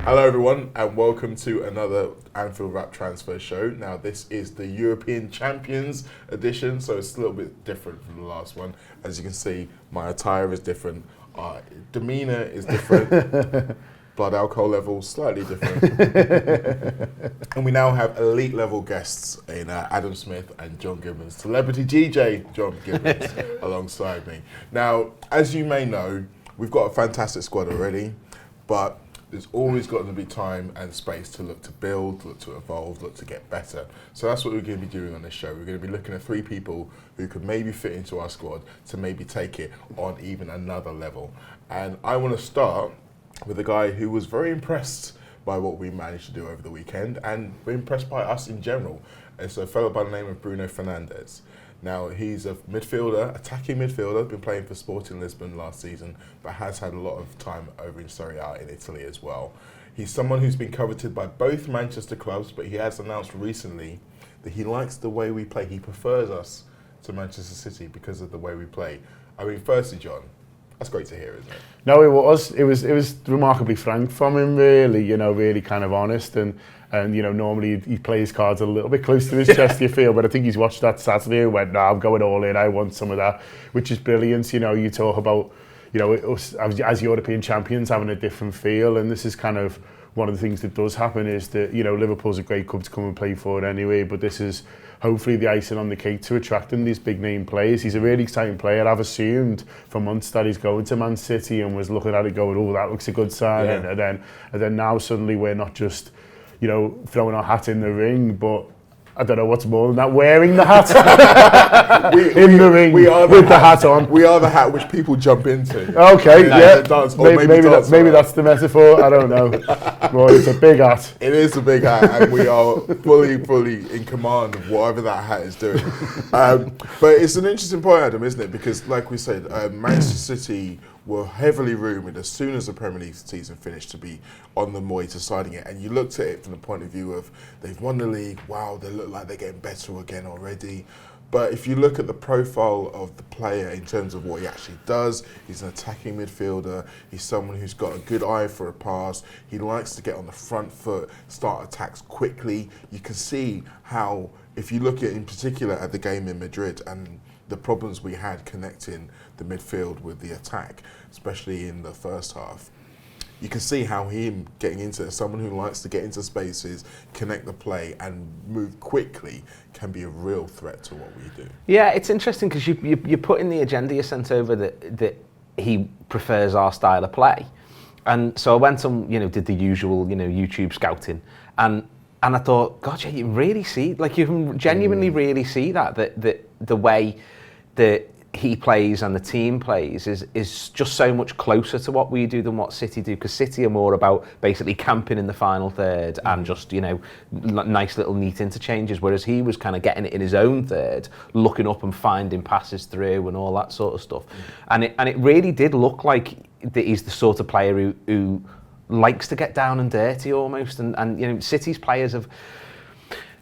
Hello everyone and welcome to another Anfield Wrap Transfer Show. Now this is the European Champions edition, so it's a little bit different from the last one. As you can see, my attire is different, demeanour is different, blood alcohol level slightly different. And we now have elite level guests in Adam Smith and John Gibbons, celebrity GJ John Gibbons alongside me. Now, as you may know, we've got a fantastic squad already, but there's always got to be time and space to look to build, look to evolve, look to get better. So that's what we're going to be doing on this show. We're going to be looking at 3 people who could maybe fit into our squad to maybe take it on even another level. And I want to start with a guy who was very impressed by what we managed to do over the weekend and impressed by us in general. It's a fellow by the name of Bruno Fernandes. Now, he's a midfielder, attacking midfielder, been playing for Sporting Lisbon last season, but has had a lot of time over in Serie A in Italy as well. He's someone who's been coveted by both Manchester clubs, but he has announced recently that he likes the way we play. He prefers us to Manchester City because of the way we play. I mean, firstly, John, that's great to hear, isn't it? No, it was. It was remarkably frank from him, really, really kind of honest. And normally he plays his cards a little bit close to his chest, you feel, but I think he's watched that Saturday and went, no, I'm going all in, I want some of that, which is brilliant. You talk about, us as European champions having a different feel, and this is kind of one of the things that does happen is that, Liverpool's a great club to come and play for anyway, but this is hopefully the icing on the cake to attracting these big name players. He's a really exciting player. I've assumed for months that he's going to Man City and was looking at it going, oh, that looks a good sign. Yeah. And then now suddenly we're not just throwing our hat in the ring, but I don't know what's more than that, wearing the hat in the ring with the hat on. We are the hat which people jump into. Okay, yeah. Dance, maybe that's the metaphor, I don't know. Well, it's a big hat. It is a big hat, and we are fully in command of whatever that hat is doing. But it's an interesting point, Adam, isn't it? Because like we said, Manchester City were heavily rumoured as soon as the Premier League season finished to be on the way to deciding it. And you looked at it from the point of view of they've won the league, wow, they look like they're getting better again already. But if you look at the profile of the player in terms of what he actually does, he's an attacking midfielder, he's someone who's got a good eye for a pass, he likes to get on the front foot, start attacks quickly. You can see how, if you look at in particular at the game in Madrid and the problems we had connecting the midfield with the attack, especially in the first half, you can see how him getting into it, someone who likes to get into spaces, connect the play and move quickly, can be a real threat to what we do. Yeah, it's interesting because you put in the agenda you sent over that he prefers our style of play. And so I went on, did the usual, YouTube scouting, and I thought, God, yeah, you really see, you can genuinely really see that the way that he plays and the team plays is just so much closer to what we do than what City do, because City are more about basically camping in the final third and just, nice little neat interchanges, whereas he was kind of getting it in his own third, looking up and finding passes through and all that sort of stuff. And it really did look like that he's the sort of player who likes to get down and dirty almost, and City's players have...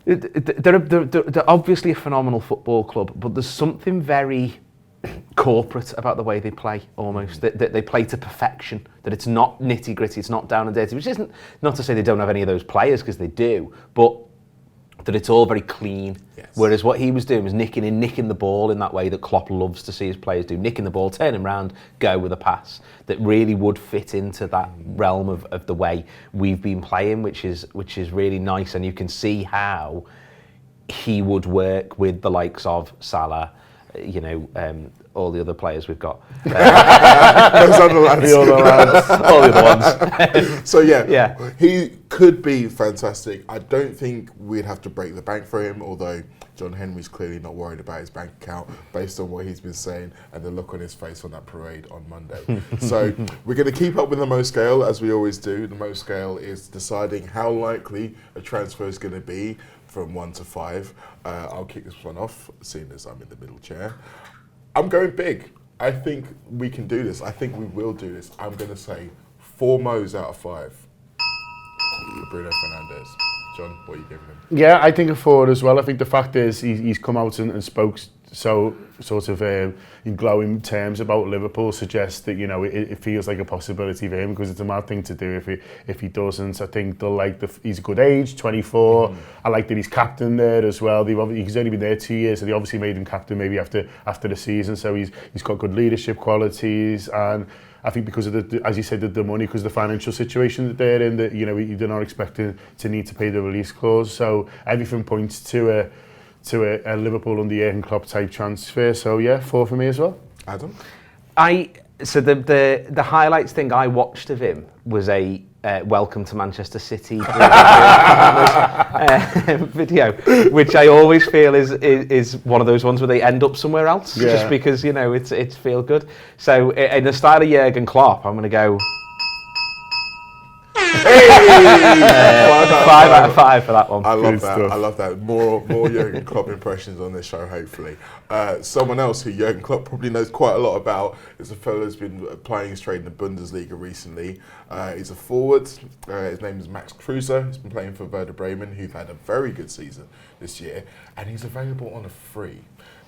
They're obviously a phenomenal football club, but there's something very corporate about the way they play almost, that they play to perfection, that it's not nitty gritty, it's not down and dirty, which isn't, not to say they don't have any of those players, because they do, but that it's all very clean. Yes. Whereas what he was doing was nicking the ball in that way that Klopp loves to see his players do, nicking the ball, turning around, go with a pass that really would fit into that realm of the way we've been playing, which is really nice. And you can see how he would work with the likes of Salah, all the other players we've got. Those other lads. All the other ones. So yeah, he could be fantastic. I don't think we'd have to break the bank for him, although John Henry's clearly not worried about his bank account based on what he's been saying and the look on his face on that parade on Monday. So we're going to keep up with the Mo scale as we always do. The Mo scale is deciding how likely a transfer is going to be from 1 to 5. I'll kick this one off, seeing as I'm in the middle chair. I'm going big. I think we can do this. I think we will do this. I'm going to say 4 Mo's out of 5 for Bruno Fernandes. John, what are you giving him? Yeah, I think a 4 as well. I think the fact is he's come out and so sort of in glowing terms about Liverpool suggests that, you know, it feels like a possibility for him, because it's a mad thing to do if he doesn't. I think they'll like he's a good age, 24. I like that he's captain there as well. He's only been there 2 years, so they obviously made him captain maybe after the season. So he's got good leadership qualities, and I think because of as you said, the money, because of the financial situation that they're in, that, you know, they're not expecting to need to pay the release clause. So everything points to a Liverpool under Jurgen Klopp type transfer. So yeah, 4 for me as well. Adam? So the highlights thing I watched of him was a welcome to Manchester City video, which I always feel is one of those ones where they end up somewhere else, just because, you know, it's feel good. So in the style of Jurgen Klopp, I'm going to go 5 out of 5 for that one. I love that. I love that. More Jurgen Klopp impressions on this show, hopefully. Someone else who Jurgen Klopp probably knows quite a lot about is a fellow who's been playing straight in the Bundesliga recently. He's a forward. His name is Max Kruse. He's been playing for Werder Bremen, who've had a very good season this year, and he's available on a free.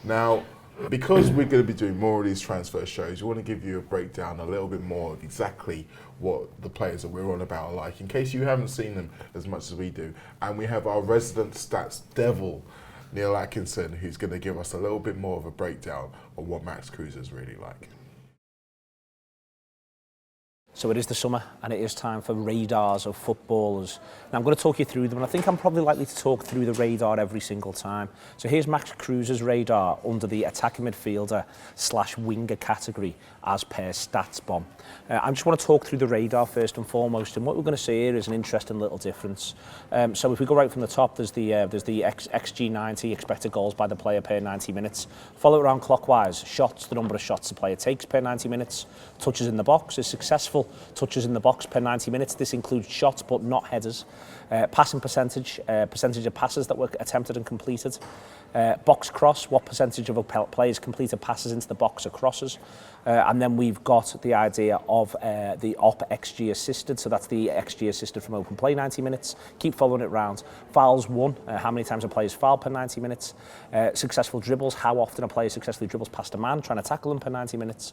Now, because we're going to be doing more of these transfer shows, we want to give you a breakdown a little bit more of exactly what the players that we're on about are like, in case you haven't seen them as much as we do. And we have our resident stats devil, Neil Atkinson, who's going to give us a little bit more of a breakdown of what Max Kruse is really like. So it is the summer, and it is time for radars of footballers. Now I'm going to talk you through them, and I think I'm probably likely to talk through the radar every single time. So here's Max Kruse's radar under the attacking midfielder / winger category as per StatsBomb. I just want to talk through the radar first and foremost, and what we're going to see here is an interesting little difference. So if we go right from the top, there's the XG90, expected goals by the player per 90 minutes. Follow it around clockwise. Shots, the number of shots the player takes per 90 minutes. Touches in the box is successful. Touches in the box per 90 minutes. This includes shots but not headers. Passing percentage, percentage of passes that were attempted and completed. Box cross, what percentage of a player's completed passes into the box are crosses. And then we've got the idea of the OP XG assisted, so that's the XG assisted from open play 90 minutes. Keep following it round. Fouls won, how many times a player's fouled per 90 minutes. Successful dribbles, how often a player successfully dribbles past a man trying to tackle him per 90 minutes.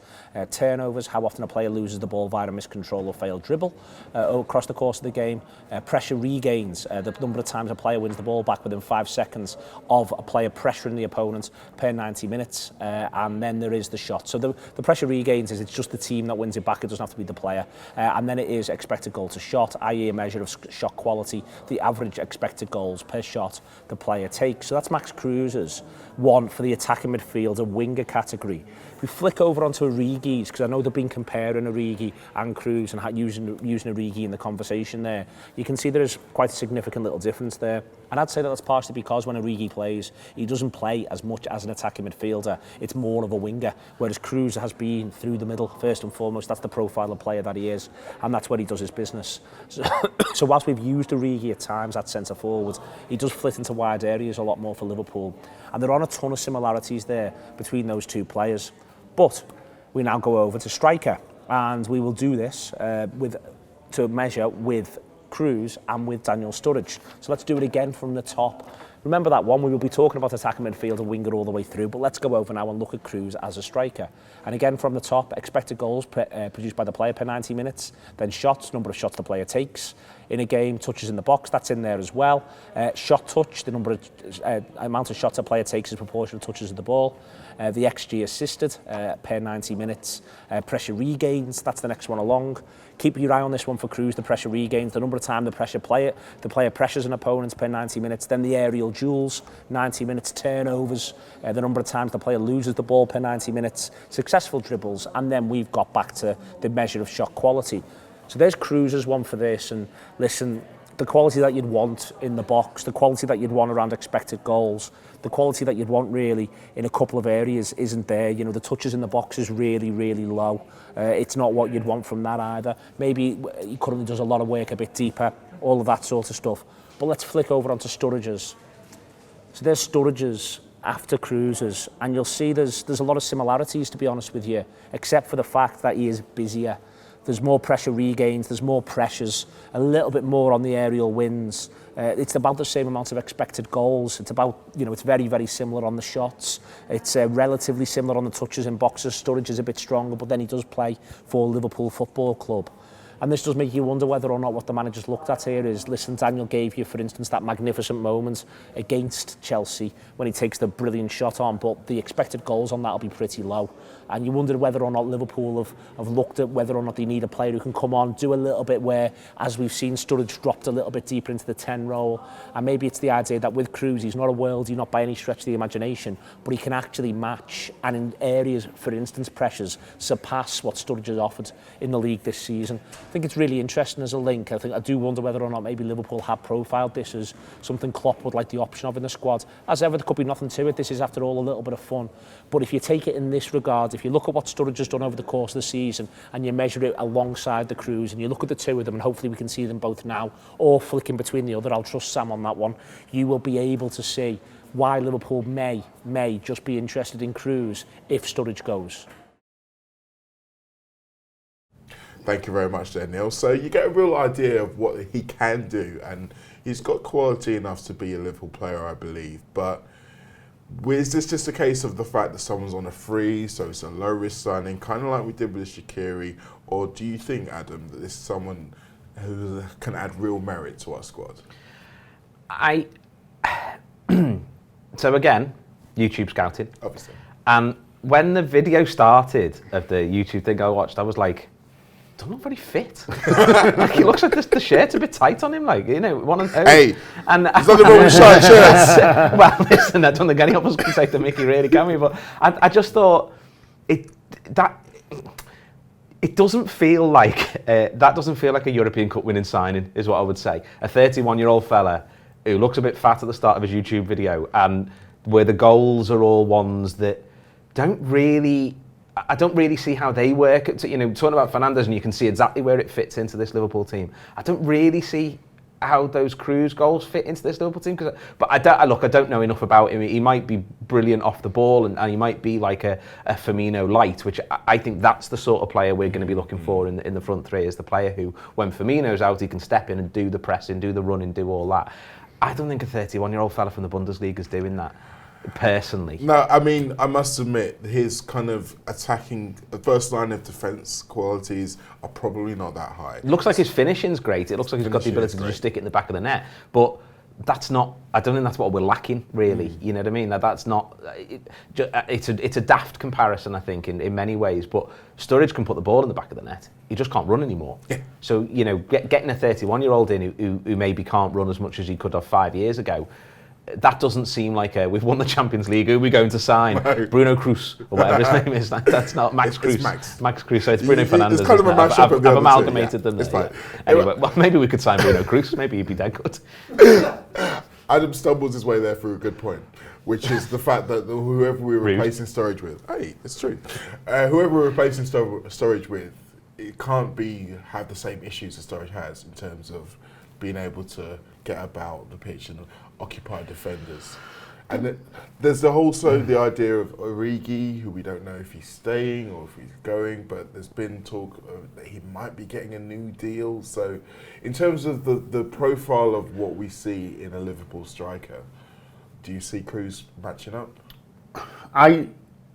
Turnovers, how often a player loses the ball via a miscontrol or failed dribble across the course of the game. Pressure regains, the number of times a player wins the ball back within 5 seconds of a player pressuring the opponent per 90 minutes. And then there is the shot. So the pressure regains is it's just the team that wins it back, it doesn't have to be the player. And then it is expected goal to shot, i.e. a measure of shot quality, the average expected goals per shot the player takes. So that's Max Kruse's one for the attacking midfielder winger category. If we flick over onto Origi's, because I know they've been comparing Origi and Kruse and using Origi in the conversation there, you can see there is quite a significant little difference there. And I'd say that that's partially because when Origi plays, he doesn't play as much as an attacking midfielder. It's more of a winger, whereas Kruse has been through the middle, first and foremost. That's the profile of player that he is, and that's where he does his business. So whilst we've used Origi at times at centre forward, he does flit into wide areas a lot more for Liverpool. And there are a ton of similarities there between those two players. But we now go over to striker, and we will do this to measure with Kruse and with Daniel Sturridge. So let's do it again from the top. Remember that one, we will be talking about attacking midfield and winger all the way through, but let's go over now and look at Kruse as a striker. And again from the top, expected goals produced by the player per 90 minutes, then shots, number of shots the player takes in a game, touches in the box, that's in there as well. Shot touch, the number of amount of shots a player takes is proportional to touches of the ball. The XG assisted per 90 minutes. Pressure regains, that's the next one along. Keep your eye on this one for Kruse, the pressure regains, the number of times the player pressures an opponent per 90 minutes, then the aerial duels, 90 minutes, turnovers, the number of times the player loses the ball per 90 minutes, successful dribbles, and then we've got back to the measure of shot quality. So there's Kruse's one for this, and listen, the quality that you'd want in the box, the quality that you'd want around expected goals, the quality that you'd want really in a couple of areas isn't there. You know, the touches in the box is really, really low. It's not what you'd want from that either. Maybe he currently does a lot of work a bit deeper, all of that sort of stuff. But let's flick over onto Sturridge's. So there's Sturridge's after Kruse's, and you'll see there's a lot of similarities, to be honest with you, except for the fact that he is busier. There's more pressure regains, there's more pressures, a little bit more on the aerial wins. It's about the same amount of expected goals. It's about, it's very, very similar on the shots. It's relatively similar on the touches and boxes. Sturridge is a bit stronger, but then he does play for Liverpool Football Club. And this does make you wonder whether or not what the manager's looked at here is, listen, Daniel gave you, for instance, that magnificent moment against Chelsea when he takes the brilliant shot on, but the expected goals on that will be pretty low. And you wonder whether or not Liverpool have looked at whether or not they need a player who can come on, do a little bit where, as we've seen, Sturridge dropped a little bit deeper into the 10 role. And maybe it's the idea that with Kruse, he's not a worldie, not by any stretch of the imagination, but he can actually match and in areas, for instance, pressures, surpass what Sturridge has offered in the league this season. I think it's really interesting as a link. I do wonder whether or not maybe Liverpool have profiled this as something Klopp would like the option of in the squad. As ever, there could be nothing to it. This is, after all, a little bit of fun. But if you take it in this regard, if you look at what Sturridge has done over the course of the season and you measure it alongside the Kruse and you look at the two of them, and hopefully we can see them both now, or flicking between the other, I'll trust Sam on that one, you will be able to see why Liverpool may just be interested in Kruse if Sturridge goes. Thank you very much there, Neil. So you get a real idea of what he can do, and he's got quality enough to be a Liverpool player, I believe. But is this just a case of the fact that someone's on a free, so it's a low-risk signing, kind of like we did with Shaqiri, or do you think, Adam, that this is someone who can add real merit to our squad? So again, YouTube scouting. Obviously. And when the video started of the YouTube thing I watched, I was like, doesn't look very fit. Like, he looks like the shirt's a bit tight on him, like, one of those. Hey, and there's nothing wrong with short shirts. Well, listen, I don't think any of us can take the mickey, really, can we? But I just thought it doesn't feel like that doesn't feel like a European Cup winning signing, is what I would say. A 31-year-old fella who looks a bit fat at the start of his YouTube video, and where the goals are all ones that I don't really see how they work. Talking about Fernandes, and you can see exactly where it fits into this Liverpool team. I don't really see how those Kruse goals fit into this Liverpool team. But I don't know enough about him. He might be brilliant off the ball, and he might be like a Firmino light, which I think that's the sort of player we're going to be looking for in the front three, is the player who, when Firmino's out, he can step in and do the pressing, do the running, do all that. I don't think a 31-year-old fella from the Bundesliga is doing that, personally. No, I mean, I must admit, his kind of attacking, the first line of defence qualities are probably not that high. It looks like his finishing's great. It looks like he's got the ability to just stick it in the back of the net. But that's not, I don't think that's what we're lacking, really. You know what I mean? That's not, it's a daft comparison, I think, in many ways. But Sturridge can put the ball in the back of the net. He just can't run anymore. Yeah. So, getting a 31-year-old in who maybe can't run as much as he could have 5 years ago, that doesn't seem like we've won the Champions League. Who are we going to sign? No. Bruno Fernandes, or whatever his name is. That's not Max Kruse. Max Kruse. So it's Bruno Fernandes. It's kind of a mashup of the I've amalgamated them. It's fine. Anyway, well, maybe we could sign Bruno Fernandes. Maybe he'd be dead good. Adam stumbles his way there through a good point, which is the fact that whoever we're replacing Sturridge with, it's true. Whoever we're replacing Sturridge with, it can't have the same issues that Sturridge has in terms of being able to get about the pitch and occupy defenders. And there's also the idea of Origi, who we don't know if he's staying or if he's going, but there's been talk that he might be getting a new deal. So in terms of the profile of what we see in a Liverpool striker, do you see Kruse matching up?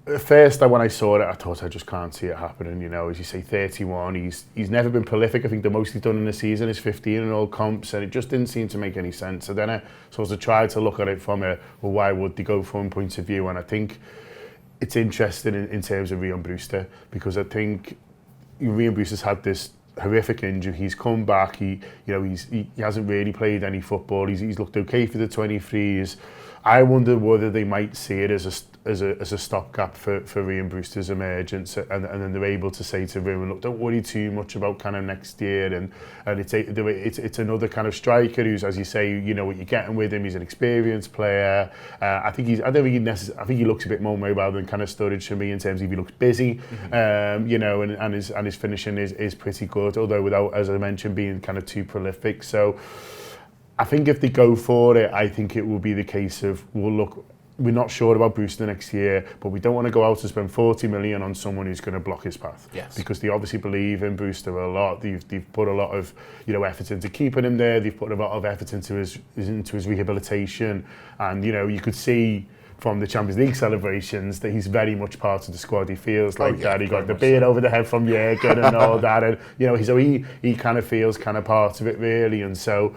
At first, when I saw it, I thought I just can't see it happening. As you say, 31. He's never been prolific. I think the most he's done in a season is 15 in all comps, and it just didn't seem to make any sense. So then I sort of tried to look at it from why would they go from point of view? And I think it's interesting in terms of Ryan Brewster, because I think Ryan Brewster's had this horrific injury. He's come back. He hasn't really played any football. He's looked okay for the 23s. I wonder whether they might see it as a stopgap for Ryan Brewster's emergence, and then they're able to say to Rumour, look, don't worry too much about kind of next year, and it's another kind of striker who's, as you say, what you're getting with him. He's an experienced player. I think he looks a bit more mobile than kind of Sturridge to me in terms of he looks busy, and his finishing is pretty good, although without, as I mentioned, being kind of too prolific. So I think if they go for it, I think it will be the case of, well, look, we're not sure about Brewster next year, but we don't want to go out and spend 40 million on someone who's going to block his path. Yes. Because they obviously believe in Brewster a lot. They've put a lot of effort into keeping him there. They've put a lot of effort into his rehabilitation, and you could see from the Champions League celebrations that he's very much part of the squad. He feels like that. He got the beard over the head from Jürgen and all that, and he kind of feels kind of part of it really, and so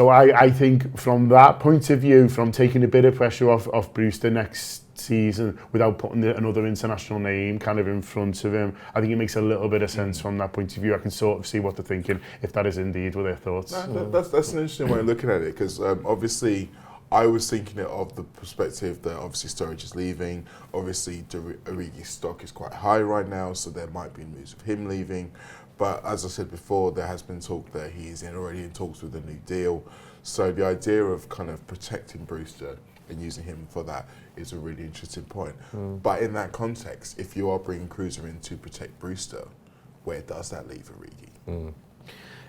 I think from that point of view, from taking a bit of pressure off Brewster next season without putting another international name kind of in front of him, I think it makes a little bit of sense from that point of view. I can sort of see what they're thinking, if that is indeed what their thoughts. No, that's an interesting way of looking at it, because obviously I was thinking it of the perspective that obviously Sturridge is leaving. Obviously, Origi's stock is quite high right now, so there might be news of him leaving. But as I said before, there has been talk that he's already in talks with a new deal. So the idea of kind of protecting Brewster and using him for that is a really interesting point. But in that context, if you are bringing Kruse in to protect Brewster, where does that leave Origi?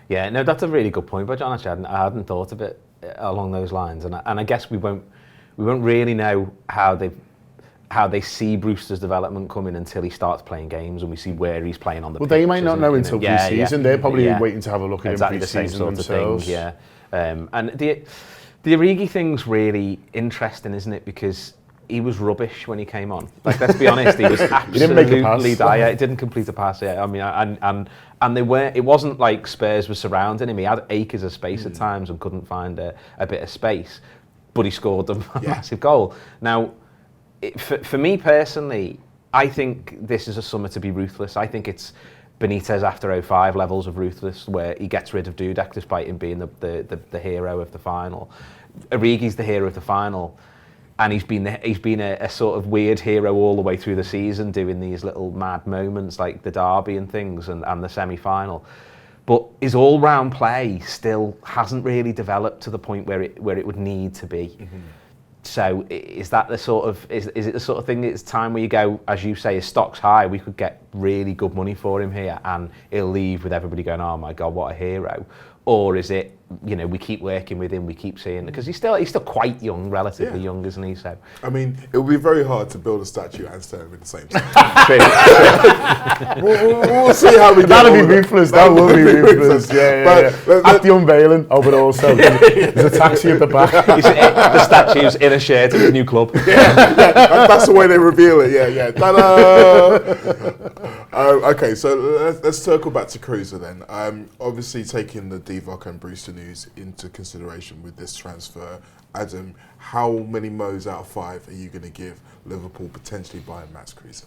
Yeah, no, that's a really good point, but John, actually, I hadn't thought of it along those lines, and I guess we won't really know how they see Brewster's development coming until he starts playing games and we see where he's playing on the pitch. Well, they might not know until pre-season. They're probably waiting to have a look at exactly him the same pre-season sort themselves. of thing. Yeah, and the Origi thing's really interesting, isn't it? Because he was rubbish when he came on. Like, let's be honest, he was absolutely dire. He didn't complete a pass. Yeah, I mean, and they were. It wasn't like Spurs were surrounding him. He had acres of space at times and couldn't find a bit of space, but he scored a massive goal. Now, for me personally, I think this is a summer to be ruthless. I think it's Benitez after 05 levels of ruthless, where he gets rid of Dudek despite him being the hero of the final. Origi's the hero of the final. And he's been a sort of weird hero all the way through the season, doing these little mad moments like the derby and things and the semi-final. But his all-round play still hasn't really developed to the point where it would need to be. Mm-hmm. So is that the sort of is it the sort of thing? It's time where you go, as you say, his stock's high. We could get really good money for him here, and he'll leave with everybody going, "Oh my God, what a hero!" Or is it, we keep working with him, we keep seeing, because he's still quite young, relatively young, isn't he? So I mean, it would be very hard to build a statue and stand at the same time. we'll see how we get. That'll be ruthless. That will be ruthless. Yeah. At the unveiling, but also there's a taxi at the back. The statue's in a shirt of his new club. That's the way they reveal it. Yeah. Ta-da! Okay, so let's circle back to Kruse then. Obviously, taking the Divock and Brewster news into consideration with this transfer, Adam, how many mo's out of 5 are you going to give Liverpool potentially buying Max Kruse?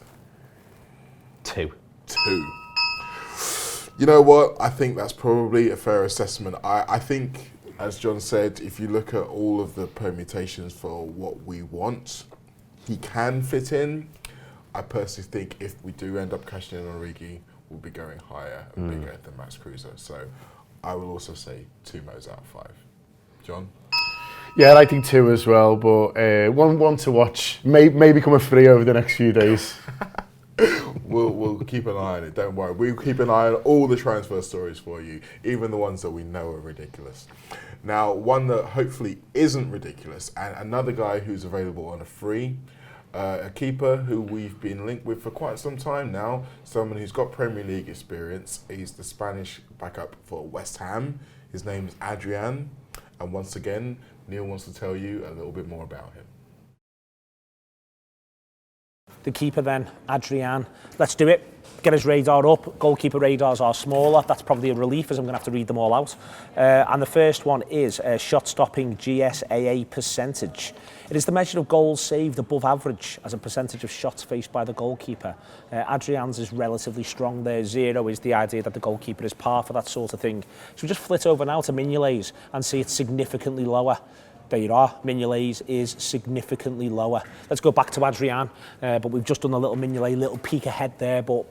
2. You know what? I think that's probably a fair assessment. I think, as John said, if you look at all of the permutations for what we want, he can fit in. I personally think if we do end up cashing in on Origi, we'll be going higher and bigger than Max Kruse. So I will also say 2 mo's out of 5. John? Yeah, I think 2 as well, but one to watch. May become a free over the next few days. We'll keep an eye on it, don't worry. We'll keep an eye on all the transfer stories for you, even the ones that we know are ridiculous. Now, one that hopefully isn't ridiculous, and another guy who's available on a free, a keeper who we've been linked with for quite some time now, someone who's got Premier League experience. He's the Spanish backup for West Ham. His name is Adrian, and once again, Neil wants to tell you a little bit more about him. The keeper then, Adrian. Let's do it. Get his radar up. Goalkeeper radars are smaller. That's probably a relief, as I'm going to have to read them all out. And the first one is shot-stopping GSAA percentage. It is the measure of goals saved above average as a percentage of shots faced by the goalkeeper. Adrian's is relatively strong there. 0 is the idea that the goalkeeper is par for that sort of thing. So we just flit over now to Mignolet's and see it's significantly lower. There you are, Mignolet's is significantly lower. Let's go back to Adrian, but we've just done a little Mignolet, little peek ahead there, but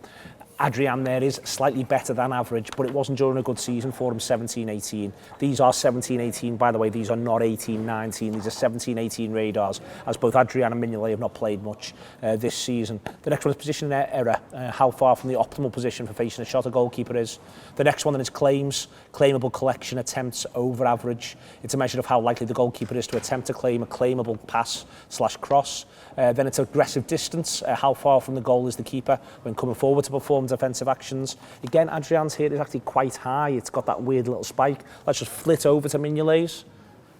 Adrian there is slightly better than average, but it wasn't during a good season for him, 17-18. These are 17-18, by the way. These are not 18-19. These are 17-18 radars, as both Adrian and Mignolet have not played much this season. The next one is position error, how far from the optimal position for facing a shot a goalkeeper is. The next one then is claims, claimable collection attempts over average. It's a measure of how likely the goalkeeper is to attempt to claim a claimable pass/cross. Then it's aggressive distance, how far from the goal is the keeper when coming forward to perform defensive actions. Again, Adrian's here is actually quite high. It's got that weird little spike. Let's just flit over to Mignolet's.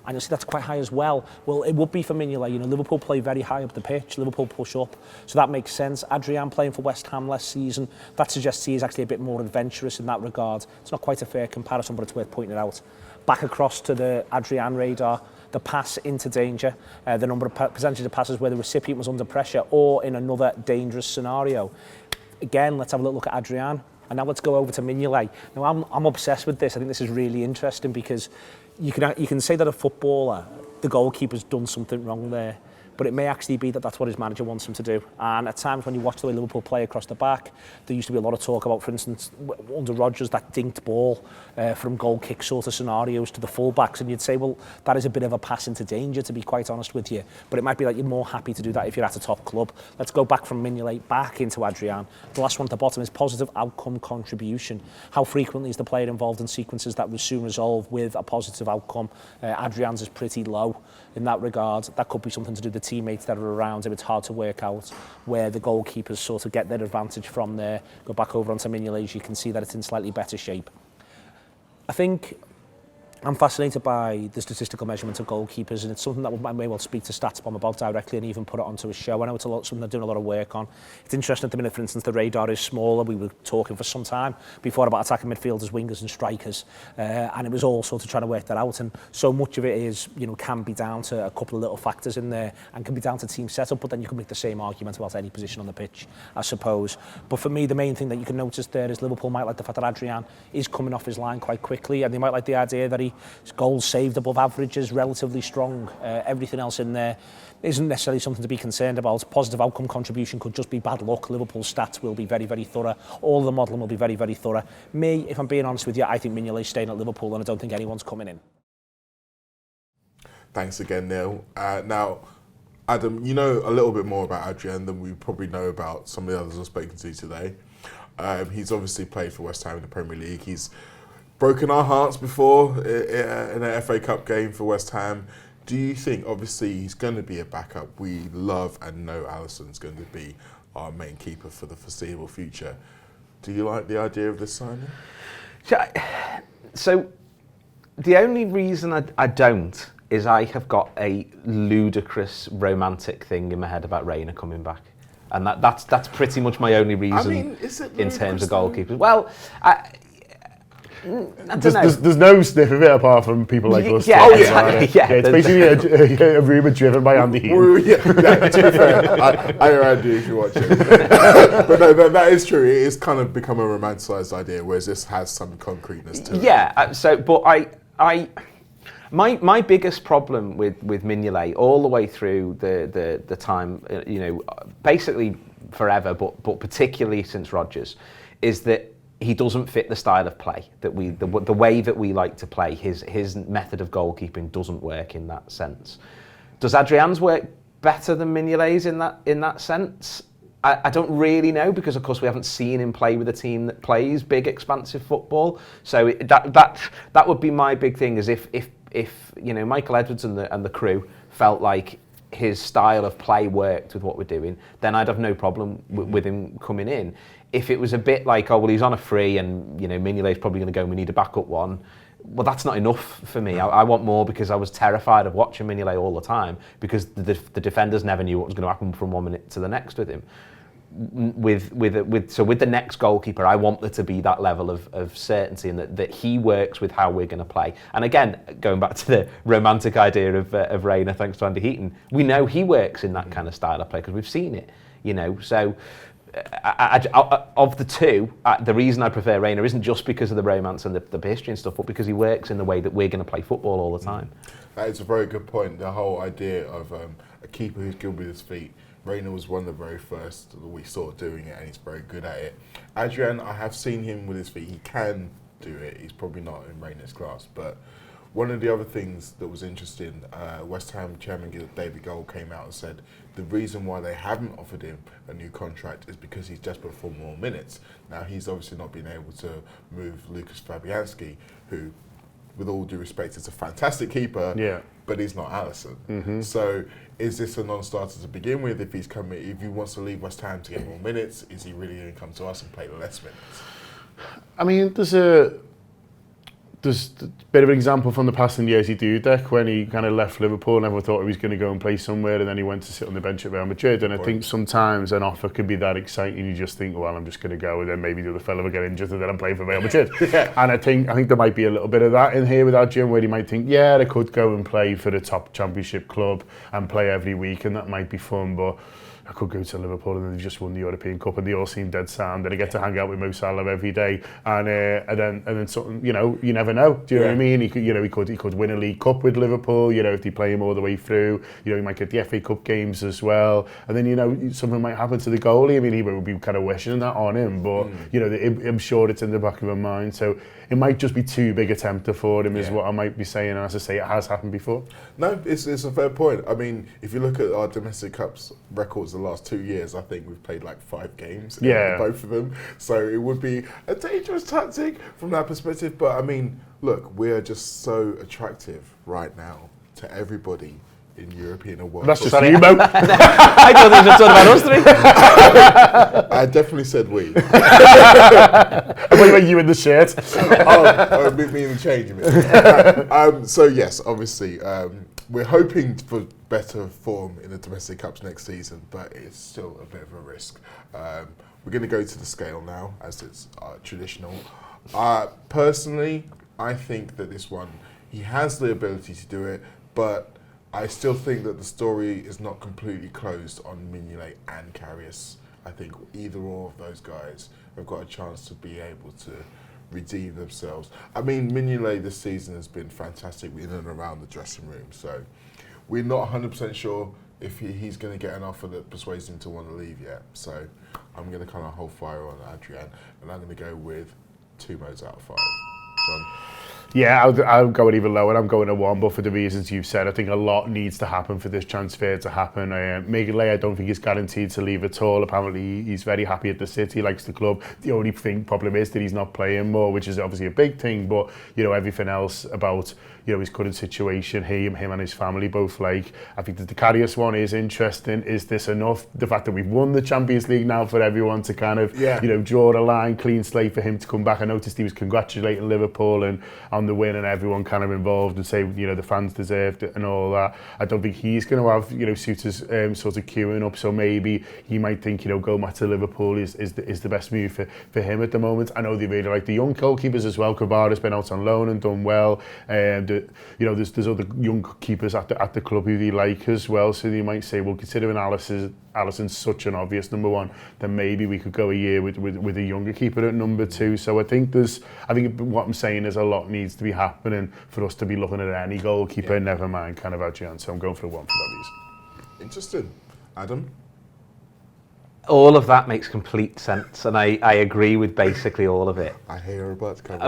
And you'll see that's quite high as well. Well, it would be for Mignolet. You know, Liverpool play very high up the pitch. Liverpool push up. So that makes sense. Adrian playing for West Ham last season, that suggests he is actually a bit more adventurous in that regard. It's not quite a fair comparison, but it's worth pointing it out. Back across to the Adrian radar, the pass into danger, the number of percentage of passes where the recipient was under pressure or in another dangerous scenario. Again, let's have a look at Adrian. And now let's go over to Mignolet. Now, I'm obsessed with this. I think this is really interesting because you can say that a footballer, the goalkeeper's done something wrong there, but it may actually be that that's what his manager wants him to do. And at times when you watch the way Liverpool play across the back, there used to be a lot of talk about, for instance, under Rodgers, that dinked ball from goal kick sort of scenarios to the full-backs, and you'd say, well, that is a bit of a pass into danger, to be quite honest with you. But it might be that you're more happy to do that if you're at a top club. Let's go back from Mignolet back into Adrian. The last one at the bottom is positive outcome contribution. How frequently is the player involved in sequences that will soon resolve with a positive outcome? Adrian's is pretty low in that regard. That could be something to do with the teammates that are around him. It's hard to work out where the goalkeepers sort of get their advantage from there. Go back over onto Mignolet, you can see that it's in slightly better shape. I think I'm fascinated by the statistical measurement of goalkeepers, and it's something that I may well speak to Stats Bomb about directly and even put it onto a show. I know it's something they're doing a lot of work on. It's interesting at the minute, for instance, the radar is smaller. We were talking for some time before about attacking midfielders, wingers and strikers, and it was all sort of trying to work that out. And so much of it is, you know, can be down to a couple of little factors in there and can be down to team setup, but then you can make the same argument about any position on the pitch, I suppose. But for me, the main thing that you can notice there is Liverpool might like the fact that Adrian is coming off his line quite quickly, and they might like the idea that his goals saved above average is relatively strong. Everything else in there isn't necessarily something to be concerned about. Positive outcome contribution could just be bad luck. Liverpool's stats will be very, very thorough. All the modelling will be very, very thorough. Me, if I'm being honest with you, I think Mignolet's staying at Liverpool, and I don't think anyone's coming in. Thanks again, Neil. Now, Adam, you know a little bit more about Adrian than we probably know about some of the others I've spoken to today. He's obviously played for West Ham in the Premier League. He's broken our hearts before in an FA Cup game for West Ham. Do you think, obviously, he's going to be a backup? We love and know Alisson's going to be our main keeper for the foreseeable future. Do you like the idea of this signing? So the only reason I don't is I have got a ludicrous romantic thing in my head about Reina coming back. And that's pretty much my only reason in terms of goalkeepers. Well, There's no sniff of it apart from people like us. Yeah, it's basically a rumour driven by Andy Heaton. To be fair, I know Andy if you watch it. But no, that is true. It is kind of become a romanticised idea, whereas this has some concreteness to it. Yeah, but my biggest problem with Mignolet all the way through the time, you know, basically forever, but particularly since Rodgers, is that he doesn't fit the style of play that the way that we like to play. His method of goalkeeping doesn't work in that sense. Does Adrian's work better than Mignolet's in that sense? I don't really know, because of course we haven't seen him play with a team that plays big, expansive football. So that would be my big thing, is if you know, Michael Edwards and the crew felt like his style of play worked with what we're doing, then I'd have no problem with him coming in. If it was a bit like, oh, well, he's on a free and, you know, Mignolet's probably going to go and we need a backup one, well, that's not enough for me. I want more, because I was terrified of watching Mignolet all the time, because the defenders never knew what was going to happen from 1 minute to the next with him. So with the next goalkeeper, I want there to be that level of certainty, and that he works with how we're going to play. And again, going back to the romantic idea of Reina, thanks to Andy Heaton, we know he works in that kind of style of play because we've seen it, you know. So of the two, the reason I prefer Reina isn't just because of the romance and the history and stuff, but because he works in the way that we're going to play football all the time. That is a very good point. The whole idea of a keeper who's good with his feet, Reina was one of the very first that we saw doing it, and he's very good at it. Adrian, I have seen him with his feet. He can do it. He's probably not in Reina's class, but one of the other things that was interesting, West Ham chairman David Gold came out and said the reason why they haven't offered him a new contract is because he's desperate for more minutes. Now, he's obviously not been able to move Lucas Fabianski, who, with all due respect, is a fantastic keeper, but he's not Alisson. So is this a non-starter to begin with? If he wants to leave West Ham to get more minutes, is he really going to come to us and play less minutes? I mean, there's a bit of an example from the past in Jerzy Dudek when he kind of left Liverpool and everyone thought he was going to go and play somewhere, and then he went to sit on the bench at Real Madrid. And I think sometimes an offer could be that exciting, you just think, well, I'm just going to go, and then maybe the other fella will get injured and then I'm playing for Real Madrid. And I think there might be a little bit of that in here with Adrian, where he might think, I could go and play for the top championship club and play every week, and that might be fun, but I could go to Liverpool and they've just won the European Cup and they all seem dead sound, and I get to hang out with Mo Salah every day, and then something, you never know. Do you know what I mean? He could win a League Cup with Liverpool. If they play him all the way through, he might get the FA Cup games as well, and then something might happen to the goalie. I mean, he would be kind of wishing that on him, but I'm sure it's in the back of his mind. So it might just be too big a tempter for him, is what I might be saying. And as I say, it has happened before. No, it's a fair point. I mean, if you look at our domestic cups records the last 2 years, I think we've played like 5 games in both of them. So it would be a dangerous tactic from that perspective. But I mean, look, we are just so attractive right now to everybody in European and world. That's just you, Mo. I don't think it's about us three. I definitely said we. I thought you meant you in the shirt. Me in the change, you mean. So yes, obviously, we're hoping for better form in the domestic cups next season, but it's still a bit of a risk. We're going to go to the scale now, as it's traditional. Personally, I think that this one, he has the ability to do it, but I still think that the story is not completely closed on Mignolet and Karius. I think either or of those guys have got a chance to be able to redeem themselves. I mean, Mignolet this season has been fantastic in and around the dressing room, so we're not 100% sure if he's going to get an offer that persuades him to want to leave yet. So I'm going to kind of hold fire on Adrian, and I'm going to go with 2 modes out of 5. John? Yeah, I'll go even lower. I'm going to 1, but for the reasons you've said, I think a lot needs to happen for this transfer to happen. Mignolet, I don't think he's guaranteed to leave at all. Apparently, he's very happy at the City, likes the club. The only problem is that he's not playing more, which is obviously a big thing. But everything else about his current situation, him and his family both like. I think that the Karius one is interesting. Is this enough? The fact that we've won the Champions League now for everyone to kind of draw a line, clean slate for him to come back. I noticed he was congratulating Liverpool and on the win, and everyone kind of involved and say the fans deserved it and all that. I don't think he's going to have suitors sort of queuing up, so maybe he might think go back to Liverpool is the best move for him at the moment. I know they really like the young goalkeepers as well. Kvara's been out on loan and done well. There's other young keepers at the club who they like as well, so they might say, well, considering Alisson's such an obvious number 1, then maybe we could go a year with a younger keeper at number 2. So I think what I'm saying is a lot needs to be happening for us to be looking at any goalkeeper, never mind kind of Adrian. So I'm going for a 1 for that reason. Interesting. Adam? All of that makes complete sense, and I agree with basically all of it. I hear you're about to come.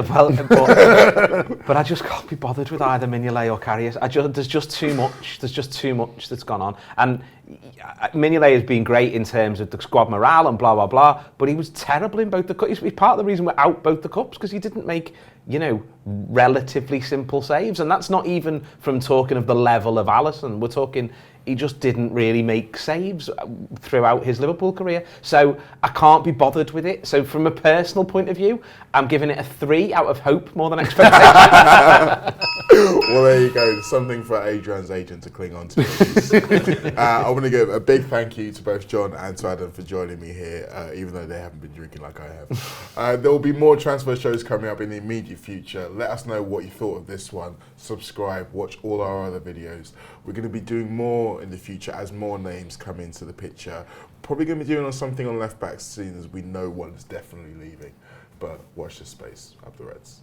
But I just can't be bothered with either Mignolet or Karius. There's just too much. There's just too much that's gone on. And Mignolet has been great in terms of the squad morale and blah, blah, blah, but he was terrible in both the cups. He's part of the reason we're out both the cups, because he didn't make, relatively simple saves. And that's not even from talking of the level of Alisson. We're talking he just didn't really make saves throughout his Liverpool career. So I can't be bothered with it. So from a personal point of view, I'm giving it a 3 out of hope more than expectation. Well, there you go. Something for Adrian's agent to cling on to. I want to give a big thank you to both John and to Adam for joining me here, even though they haven't been drinking like I have. There will be more transfer shows coming up in the immediate future. Let us know what you thought of this one. Subscribe, watch all our other videos. We're going to be doing more in the future as more names come into the picture. Probably going to be doing something on left back soon, as we know one is definitely leaving. But watch this space. Up the Reds.